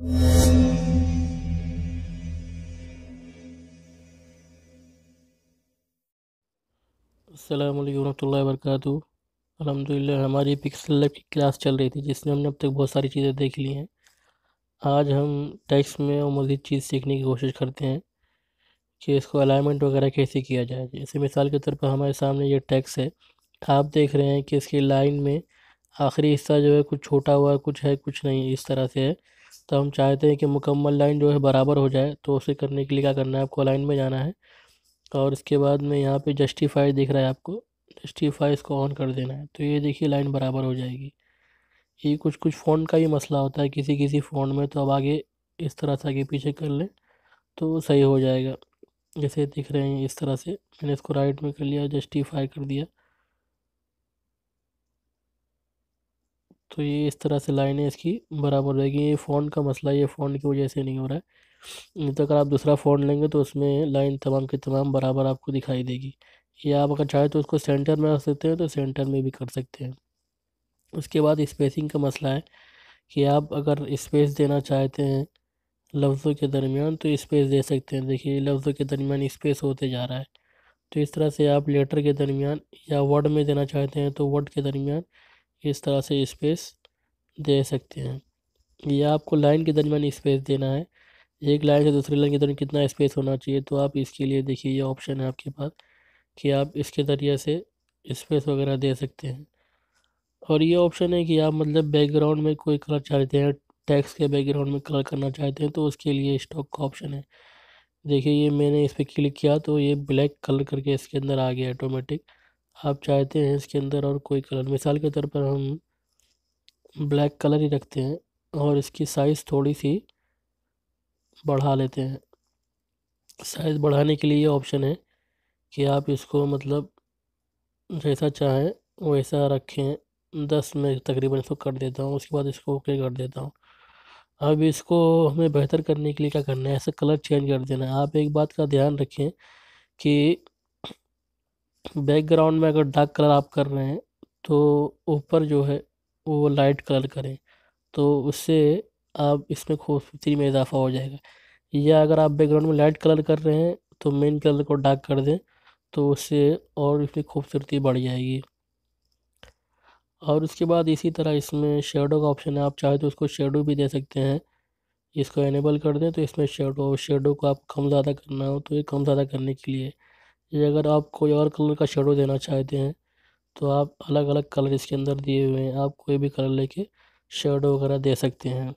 अस्सलाम वालेकुम रहमतुल्लाहि व बरकातुहू। अल्हम्दुलिल्लाह हमारी पिक्सल लैब की क्लास चल रही थी जिसमें हमने अब तक बहुत सारी चीज़ें देख ली हैं। आज हम टेक्स्ट में और मज़ीद चीज़ सीखने की कोशिश करते हैं कि इसको अलाइनमेंट वगैरह कैसे किया जाए। जैसे मिसाल के तौर पर हमारे सामने ये टेक्स्ट है, आप देख रहे हैं कि इसकी लाइन में आखिरी हिस्सा जो है कुछ छोटा हुआ है, कुछ है कुछ नहीं, इस तरह से है। तो हम चाहते हैं कि मुकम्मल लाइन जो है बराबर हो जाए, तो उसे करने के लिए क्या करना है, आपको लाइन में जाना है और इसके बाद में यहाँ पे जस्टिफाई दिख रहा है आपको, जस्टिफाई इसको ऑन कर देना है। तो ये देखिए लाइन बराबर हो जाएगी। ये कुछ कुछ फ़ॉन्ट का ही मसला होता है किसी किसी फ़ॉन्ट में, तो अब आगे इस तरह से आगे पीछे कर लें तो सही हो जाएगा। जैसे दिख रहे हैं इस तरह से मैंने इसको राइट में कर लिया, जस्टिफाई कर दिया, तो ये इस तरह से लाइनें इसकी बराबर रहेगी। ये फ़ॉन्ट का मसला, ये फ़ॉन्ट की वजह से नहीं हो रहा है। नहीं तो अगर आप दूसरा फ़ॉन्ट लेंगे तो उसमें लाइन तमाम की तमाम बराबर आपको दिखाई देगी। या आप अगर चाहें तो उसको सेंटर में रख सकते हैं, तो सेंटर में भी कर सकते हैं। उसके बाद स्पेसिंग का मसला है कि आप अगर स्पेस देना चाहते हैं लफ्ज़ों के दरमियान तो स्पेस दे सकते हैं। देखिए लफ्ज़ों के दरमियान स्पेस होते जा रहा है, तो इस तरह से आप लेटर के दरमियान या वर्ड में देना चाहते हैं तो वर्ड के दरमियान इस तरह से स्पेस दे सकते हैं। या आपको लाइन के दरमियान स्पेस देना है, एक लाइन से दूसरी लाइन के दरमियान कितना स्पेस होना चाहिए, तो आप इसके लिए देखिए ये ऑप्शन है आपके पास कि आप इसके ज़रिए से स्पेस वगैरह दे सकते हैं। और ये ऑप्शन है कि आप मतलब बैकग्राउंड में कोई कलर चाहते हैं, टेक्स्ट के बैकग्राउंड में कलर करना चाहते हैं तो उसके लिए स्टॉक का ऑप्शन है। देखिए ये मैंने इस पर क्लिक किया तो ये ब्लैक कलर करके इसके अंदर आ गया ऑटोमेटिक। आप चाहते हैं इसके अंदर और कोई कलर, मिसाल के तौर पर हम ब्लैक कलर ही रखते हैं और इसकी साइज़ थोड़ी सी बढ़ा लेते हैं। साइज़ बढ़ाने के लिए ये ऑप्शन है कि आप इसको मतलब जैसा चाहें वैसा रखें। 10 में तकरीबन इसको कर देता हूँ, उसके बाद इसको ओके कर देता हूँ। अब इसको हमें बेहतर करने के लिए क्या करना है, ऐसे कलर चेंज कर देना है। आप एक बात का ध्यान रखें कि बैकग्राउंड में अगर डार्क कलर आप कर रहे हैं तो ऊपर जो है वो लाइट कलर करें, तो उससे आप इसमें खूबसूरती में इजाफा हो जाएगा। या अगर आप बैकग्राउंड में लाइट कलर कर रहे हैं तो मेन कलर को डार्क कर दें, तो उससे और इसमें खूबसूरती बढ़ जाएगी। और उसके बाद इसी तरह इसमें शेडो का ऑप्शन है, आप चाहे तो उसको शेडो भी दे सकते हैं। इसको एनेबल कर दें तो इसमें शेडो को आप कम ज़्यादा करना हो तो ये कम ज़्यादा करने के लिए। ये अगर आप कोई और कलर का शेडो देना चाहते हैं तो आप अलग अलग कलर इसके अंदर दिए हुए हैं, आप कोई भी कलर लेके शेडो वगैरह दे सकते हैं।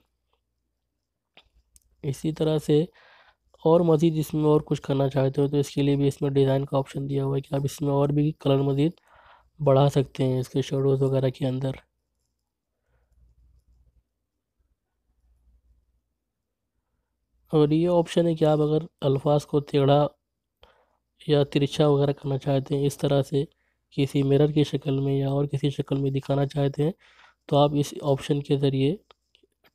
इसी तरह से और मज़ीद इसमें और कुछ करना चाहते हो तो इसके लिए भी इसमें डिज़ाइन का ऑप्शन दिया हुआ है कि आप इसमें और भी कलर मज़ीद बढ़ा सकते हैं इसके शेडोज़ वगैरह के अंदर। और ये ऑप्शन है कि आप अगर अल्फाज को टेढ़ा या तिरछा वगैरह करना चाहते हैं इस तरह से किसी मिरर की शक्ल में या और किसी शक्ल में दिखाना चाहते हैं, तो आप इस ऑप्शन के ज़रिए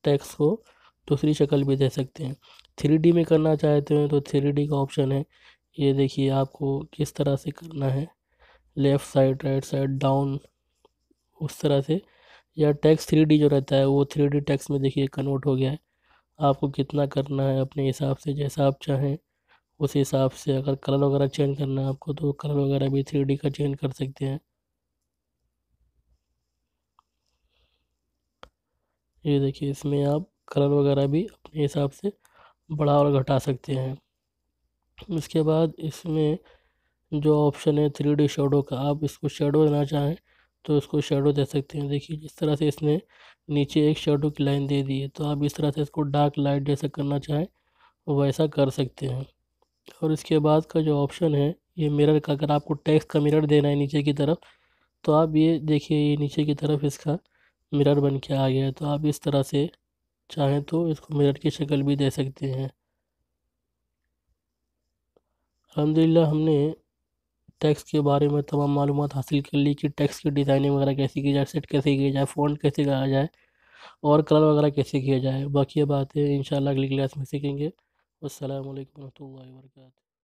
टेक्स्ट को दूसरी शक्ल भी दे सकते हैं। 3D में करना चाहते हैं तो 3D का ऑप्शन है, ये देखिए आपको किस तरह से करना है, left side, right side, down, उस तरह से। या टेक्स्ट 3D जो रहता है वो 3D टेक्स्ट में देखिए कन्वर्ट हो गया है। आपको कितना करना है अपने हिसाब से, जैसा आप चाहें उस हिसाब से। अगर कलर वगैरह चेंज करना है आपको तो कलर वगैरह भी 3D का चेंज कर सकते हैं। ये देखिए इसमें आप कलर वगैरह भी अपने हिसाब से बढ़ा और घटा सकते हैं। उसके बाद इसमें जो ऑप्शन है 3D शेडो का, आप इसको शेडो देना चाहें तो इसको शेडो दे सकते हैं। देखिए जिस तरह से इसने नीचे एक शेडो की लाइन दे दी है, तो आप इस तरह से इसको डार्क लाइट जैसा करना चाहें वैसा कर सकते हैं। और इसके बाद का जो ऑप्शन है ये मिरर का, अगर आपको टेक्स्ट का मिरर देना है नीचे की तरफ तो आप ये देखिए ये नीचे की तरफ इसका मिरर बन के आ गया है, तो आप इस तरह से चाहें तो इसको मिरर की शक्ल भी दे सकते हैं। अल्हम्दुलिल्लाह हमने टेक्स्ट के बारे में तमाम मालूमात हासिल कर ली कि टेक्स्ट की डिज़ाइनिंग वगैरह कैसे की जाए, सेट कैसे किया जाए, फ़ॉन्ट कैसे करा जाए और कलर वगैरह कैसे किया जाए। बाकी ये बातें इंशाल्लाह अगली क्लास में सीखेंगे। अस्सलाम वालेकुम रहमतुल्लाहि व बरकातहू।